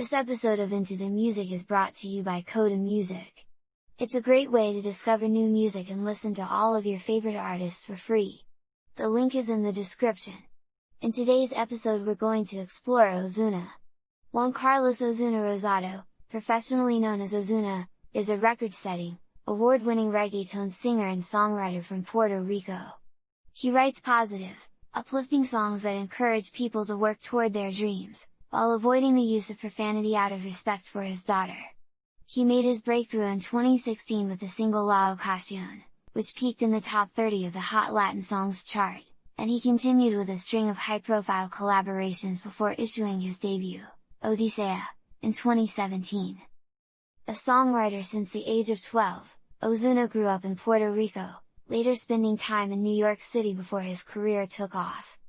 This episode of Into the Music is brought to you by Coda Music. It's a great way to discover new music and listen to all of your favorite artists for free. The link is in the description. In today's episode we're going to explore Ozuna. Juan Carlos Ozuna Rosado, professionally known as Ozuna, is a record-setting, award-winning reggaeton singer and songwriter from Puerto Rico. He writes positive, uplifting songs that encourage people to work toward their dreams, while avoiding the use of profanity out of respect for his daughter. He made his breakthrough in 2016 with the single La Ocasion, which peaked in the top 30 of the Hot Latin Songs chart, and he continued with a string of high-profile collaborations before issuing his debut, Odisea, in 2017. A songwriter since the age of 12, Ozuna grew up in Puerto Rico, later spending time in New York City before his career took off.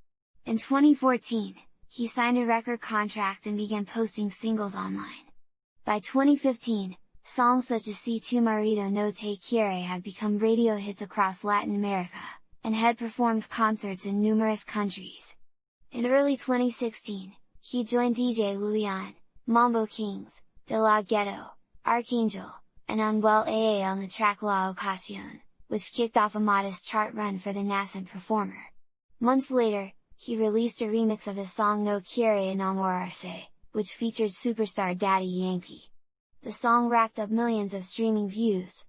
In 2014, he signed a record contract and began posting singles online. By 2015, songs such as Si Tu Marido No Quiere had become radio hits across Latin America, and had performed concerts in numerous countries. In early 2016, he joined DJ Luian, Mambo Kingz, Ghetto, Arcángel, and Anuel AA on the track La Ocasion, which kicked off a modest chart run for the nascent performer. Months later, he released a remix of his song No Quiere Enamorarse, which featured superstar Daddy Yankee. The song racked up millions of streaming views.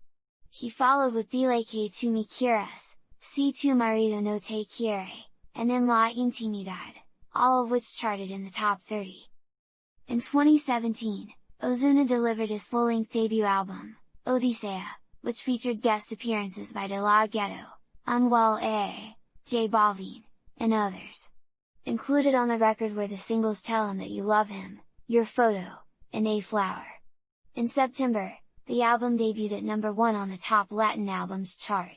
He followed with Dile, Quieres, Si Tu Marido No Quiere, and En la Intimidad, all of which charted in the top 30. In 2017, Ozuna delivered his full-length debut album, Odisea, which featured guest appearances by Dile, Ghetto, Anuel AA, J Balvin, and others. Included on the record were the singles Tell Him That You Love Him, Your Photo, and A Flower. In September, the album debuted at number 1 on the top Latin albums chart.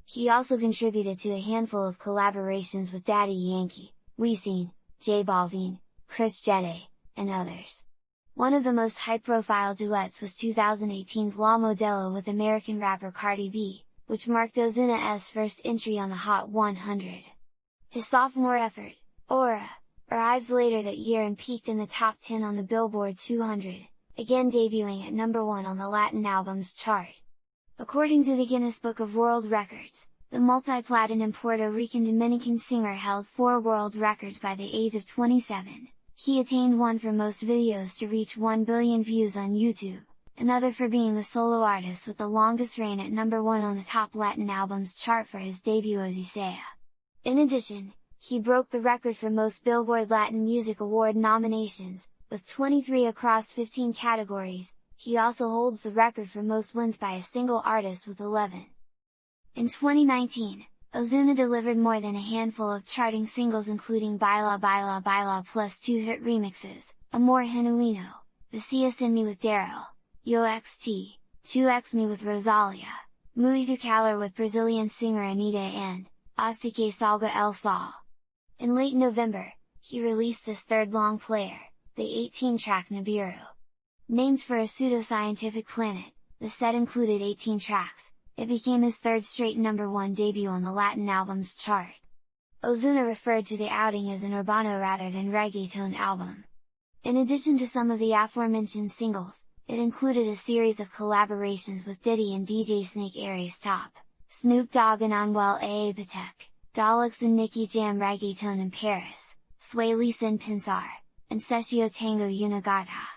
He also contributed to a handful of collaborations with Daddy Yankee, Wisin, J Balvin, Chris Jede, and others. One of the most high-profile duets was 2018's La Modelo with American rapper Cardi B, which marked Ozuna's first entry on the Hot 100. His sophomore effort, Aura, arrived later that year and peaked in the top 10 on the Billboard 200, again debuting at number 1 on the Latin albums chart. According to the Guinness Book of World Records, the multi-platinum Puerto Rican Dominican singer held 4 world records by the age of 27. He attained one for most videos to reach 1 billion views on YouTube, another for being the solo artist with the longest reign at number 1 on the top Latin albums chart for his debut Odisea. In addition, he broke the record for most Billboard Latin Music Award nominations, with 23 across 15 categories. He also holds the record for most wins by a single artist with 11. In 2019, Ozuna delivered more than a handful of charting singles including Baila Baila Baila plus 2 hit remixes, Amor Genuino, Vicious in Me with Daryl, Yo XT, 2X Me with Rosalia, Muy Tu Calor with Brazilian singer Anitta and Hasta que Salga el Sol. In late November, he released this third long player, the 18-track Nibiru. Named for a pseudoscientific planet, the set included 18 tracks. It became his third straight number 1 debut on the Latin albums chart. Ozuna referred to the outing as an urbano rather than reggaeton album. In addition to some of the aforementioned singles, it included a series of collaborations with Diddy and DJ Snake Aries Top, Snoop Dogg and Anuel AA Patek, Daleks and Nicky Jam Reggaeton in Paris, Sway Lisa and Pinsar, and Sessio Tango Unagata.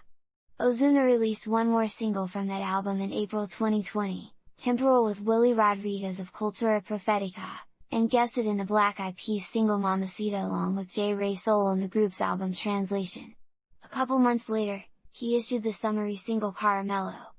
Ozuna released one more single from that album in April 2020, Temporal with Willie Rodriguez of Cultura Profetica, and guested in the Black Eyed Peas single Mamacita along with J. Ray Soul on the group's album Translation. A couple months later, he issued the summery single Caramello.